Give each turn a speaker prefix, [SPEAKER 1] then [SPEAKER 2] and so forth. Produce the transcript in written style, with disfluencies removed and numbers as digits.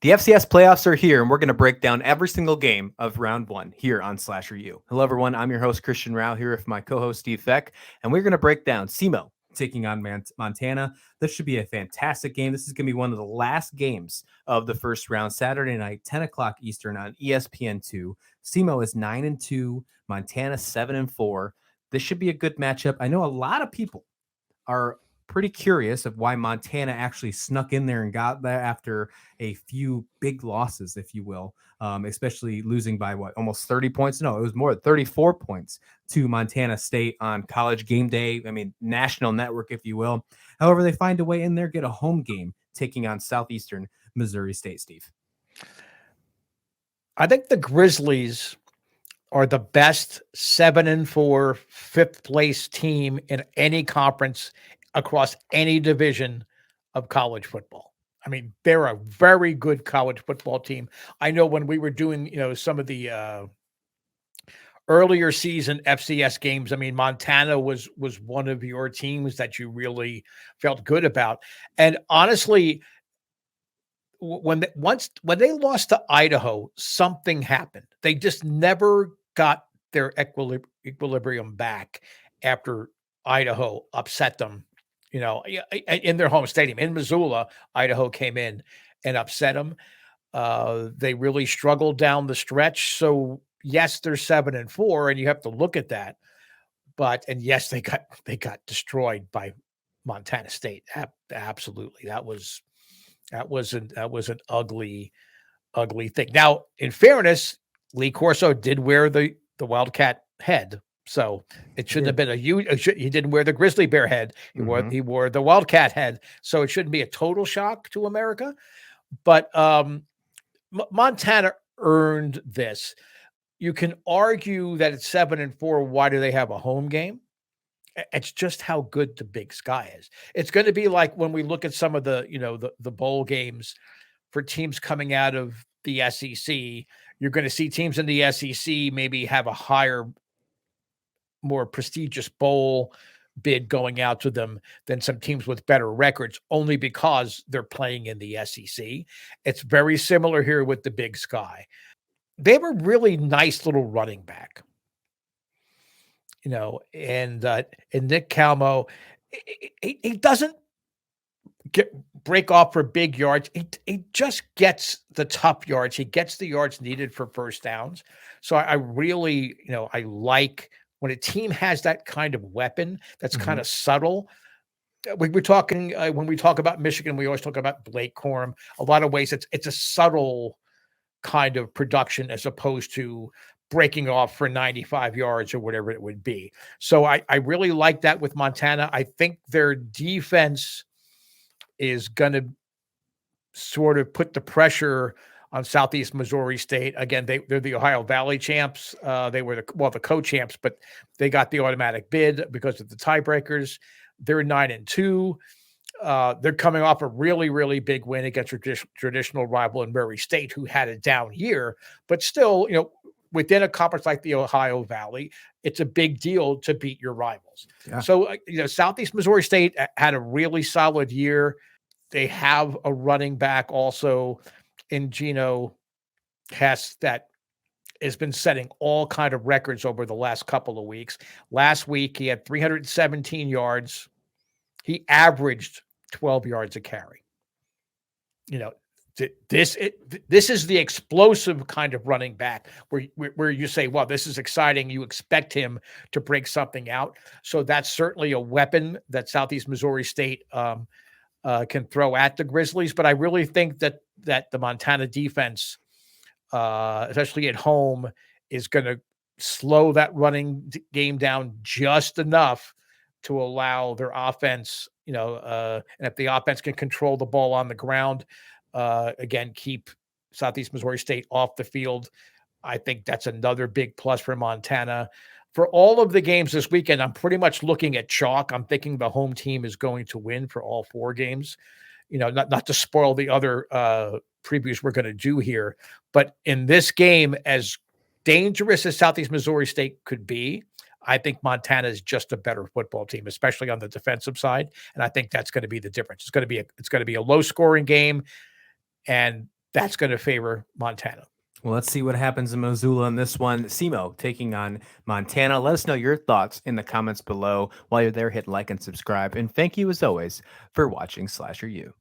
[SPEAKER 1] The FCS playoffs are here, and we're going to break down every single game of round one here on SlasherU. Hello, everyone. I'm your host, Christian Rao, here with my co-host, Steve Feck, and we're going to break down SEMO taking on Montana. This should be a fantastic game. This is going to be one of the last games of the first round, Saturday night, 10 o'clock Eastern on ESPN2. SEMO is 9-2, Montana 7-4. This should be a good matchup. I know a lot of people are pretty curious of why Montana actually snuck in there and got there after a few big losses, if you will, especially losing by almost 30 points. No, it was more 34 points to Montana State on College Game Day. I mean, national network, if you will. However, they find a way in there, get a home game taking on Southeastern Missouri State, Steve.
[SPEAKER 2] I think the Grizzlies are the best 7-4 fifth place team in any conference across any division of college football. I mean, they're a very good college football team. I know when we were doing, some of the earlier season FCS games, I mean, Montana was one of your teams that you really felt good about. And honestly, when they lost to Idaho, something happened. They just never got their equilibrium back after Idaho upset them, in their home stadium. In Missoula, Idaho came in and upset them. They really struggled down the stretch. So yes, they're 7-4, and you have to look at that. And yes, they got destroyed by Montana State. Absolutely, that was an ugly thing. Now, in fairness, Lee Corso did wear the Wildcat head, so it shouldn't have been he didn't wear the grizzly bear head. He wore the Wildcat head, so it shouldn't be a total shock to America. But Montana earned this. You can argue that it's 7-4. Why do they have a home game? It's just how good the Big Sky is. It's going to be like when we look at some of the bowl games for teams coming out of the SEC. You're going to see teams in the SEC maybe have a higher, more prestigious bowl bid going out to them than some teams with better records, only because they're playing in the SEC. It's very similar here with the Big Sky. They have a really nice little running back. And Nick Calmo, he doesn't break off for big yards. He just gets the tough yards. He gets the yards needed for first downs. So I really, I like when a team has that kind of weapon that's kind of subtle. We're talking when we talk about Michigan, we always talk about Blake Corum. A lot of ways, it's a subtle kind of production as opposed to breaking off for 95 yards or whatever it would be. So I really like that with Montana. I think their defense is going to sort of put the pressure on Southeast Missouri State. Again, they're the Ohio Valley champs. They were the co-champs, but they got the automatic bid because of the tiebreakers. They're 9-2. They're coming off a really, really big win against traditional rival in Murray State, who had a down year, but still, within a conference like the Ohio Valley, it's a big deal to beat your rivals. Yeah. So, Southeast Missouri State had a really solid year. They have a running back also in Geno Hess that has been setting all kind of records over the last couple of weeks. Last week, he had 317 yards. He averaged 12 yards a carry. This is the explosive kind of running back where you say, well, this is exciting. You expect him to break something out. So that's certainly a weapon that Southeast Missouri State can throw at the Grizzlies. But I really think that the Montana defense, especially at home, is going to slow that running game down just enough to allow their offense, and if the offense can control the ball on the ground, again, keep Southeast Missouri State off the field. I think that's another big plus for Montana. For all of the games this weekend, I'm pretty much looking at chalk. I'm thinking the home team is going to win for all four games. Not to spoil the other previews we're going to do here, but in this game, as dangerous as Southeast Missouri State could be, I think Montana is just a better football team, especially on the defensive side, and I think that's going to be the difference. It's going to be a low scoring game, and that's going to favor Montana.
[SPEAKER 1] Well, let's see what happens in Missoula in this one. SEMO taking on Montana. Let us know your thoughts in the comments below. While you're there, hit like and subscribe. And thank you, as always, for watching SlasherU.